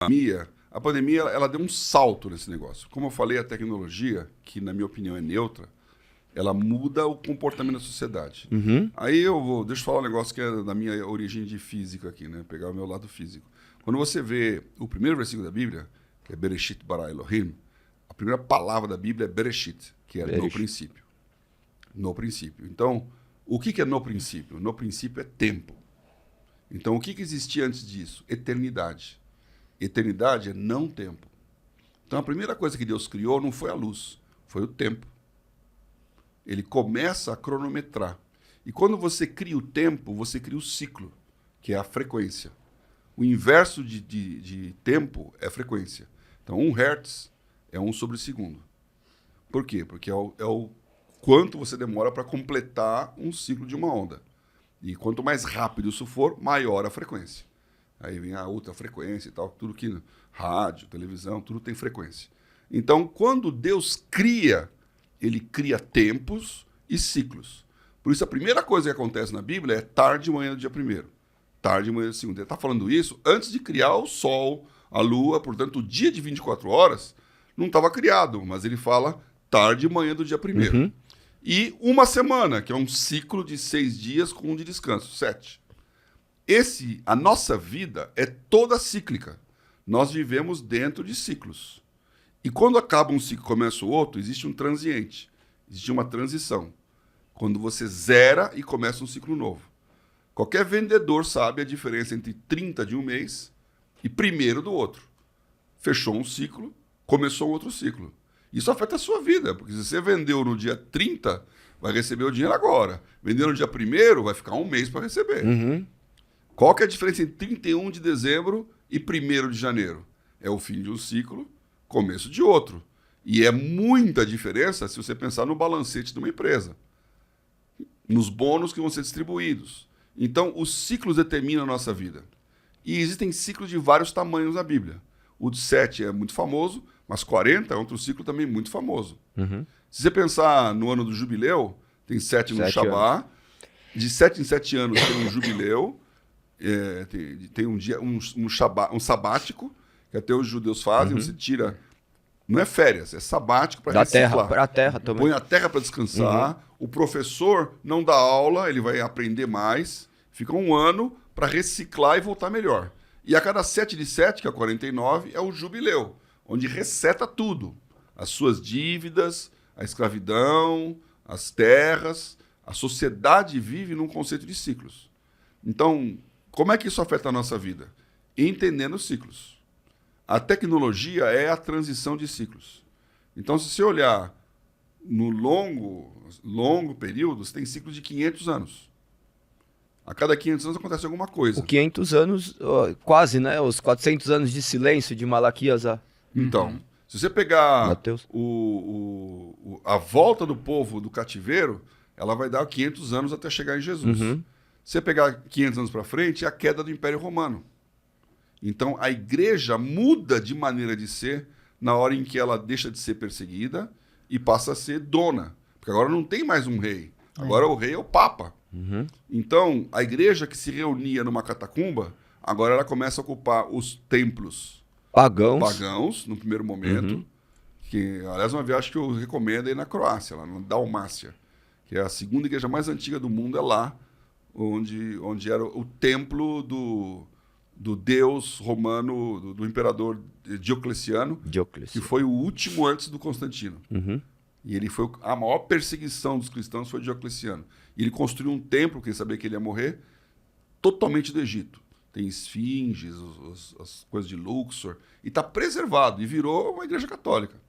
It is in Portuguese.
A pandemia ela deu um salto nesse negócio. Como eu falei, a tecnologia, que na minha opinião é neutra, ela muda o comportamento da sociedade. Aí deixa eu falar um negócio que é da minha origem de física aqui, né? Pegar o meu lado físico. Quando você vê o primeiro versículo da Bíblia, que é Bereshit bara Elohim, a primeira palavra da Bíblia é Bereshit, que é no princípio. No princípio. Então, o que é no princípio? No princípio é tempo. Então, o que existia antes disso? Eternidade. Eternidade é não tempo. Então, a primeira coisa que Deus criou não foi a luz, foi o tempo. Ele começa a cronometrar. E quando você cria o tempo, você cria o ciclo, que é a frequência. O inverso de tempo é frequência. Então, 1 Hz é 1 sobre segundo. Por quê? Porque é o quanto você demora para completar um ciclo de uma onda. E quanto mais rápido isso for, maior a frequência. Aí vem a outra frequência e tal, tudo que rádio, televisão, tudo tem frequência. Então, quando Deus cria, ele cria tempos e ciclos. Por isso, a primeira coisa que acontece na Bíblia é tarde e manhã do dia primeiro, tarde e manhã do segundo. Ele está falando isso antes de criar o Sol, a Lua, portanto, o dia de 24 horas não estava criado, mas ele fala tarde e manhã do dia primeiro. E uma semana, que é um ciclo de 6 dias com um de descanso, 7. A nossa vida é toda cíclica. Nós vivemos dentro de ciclos. E quando acaba um ciclo e começa o outro, existe um transiente. Existe uma transição. Quando você zera e começa um ciclo novo. Qualquer vendedor sabe a diferença entre 30 de um mês e 1º do outro. Fechou um ciclo, começou outro ciclo. Isso afeta a sua vida, porque se você vendeu no dia 30, vai receber o dinheiro agora. Vendeu no dia 1º, vai ficar um mês para receber. Qual que é a diferença entre 31 de dezembro e 1º de janeiro? É o fim de um ciclo, começo de outro. E é muita diferença se você pensar no balancete de uma empresa, nos bônus que vão ser distribuídos. Então, os ciclos determinam a nossa vida. E existem ciclos de vários tamanhos na Bíblia. O de 7 é muito famoso, mas 40 é outro ciclo também muito famoso. Se você pensar no ano do jubileu, tem 7 no Shabá, de 7 em 7 anos tem um jubileu, tem um dia, um sabático, que até os judeus fazem, você tira, não é férias, é sabático para reciclar. Para a terra também. Põe a terra para descansar, o professor não dá aula, ele vai aprender mais, fica um ano para reciclar e voltar melhor. E a cada 7 de 7, que é 49, é o jubileu, onde reseta tudo. As suas dívidas, a escravidão, as terras. A sociedade vive num conceito de ciclos. Então, como é que isso afeta a nossa vida? Entendendo os ciclos. A tecnologia é a transição de ciclos. Então, se você olhar no longo período, você tem ciclos de 500 anos. A cada 500 anos acontece alguma coisa. O 500 anos, quase, né? Os 400 anos de silêncio de Malaquias. Então, se você pegar Mateus. A volta do povo do cativeiro, ela vai dar 500 anos até chegar em Jesus. Se você pegar 500 anos para frente, é a queda do Império Romano. Então, a igreja muda de maneira de ser na hora em que ela deixa de ser perseguida e passa a ser dona. Porque agora não tem mais um rei. Agora o rei é o Papa. Então, a igreja que se reunia numa catacumba, agora ela começa a ocupar os templos pagãos no primeiro momento. Que, aliás, uma viagem que eu recomendo é ir na Croácia, lá na Dalmácia, que é a segunda igreja mais antiga do mundo, é lá onde era o templo do deus romano, do imperador Diocleciano, que foi o último antes do Constantino. E ele foi a maior perseguição dos cristãos foi Diocleciano. E ele construiu um templo, que ele sabia que ele ia morrer, totalmente do Egito. Tem esfinges, as coisas de Luxor, e está preservado, e virou uma igreja católica.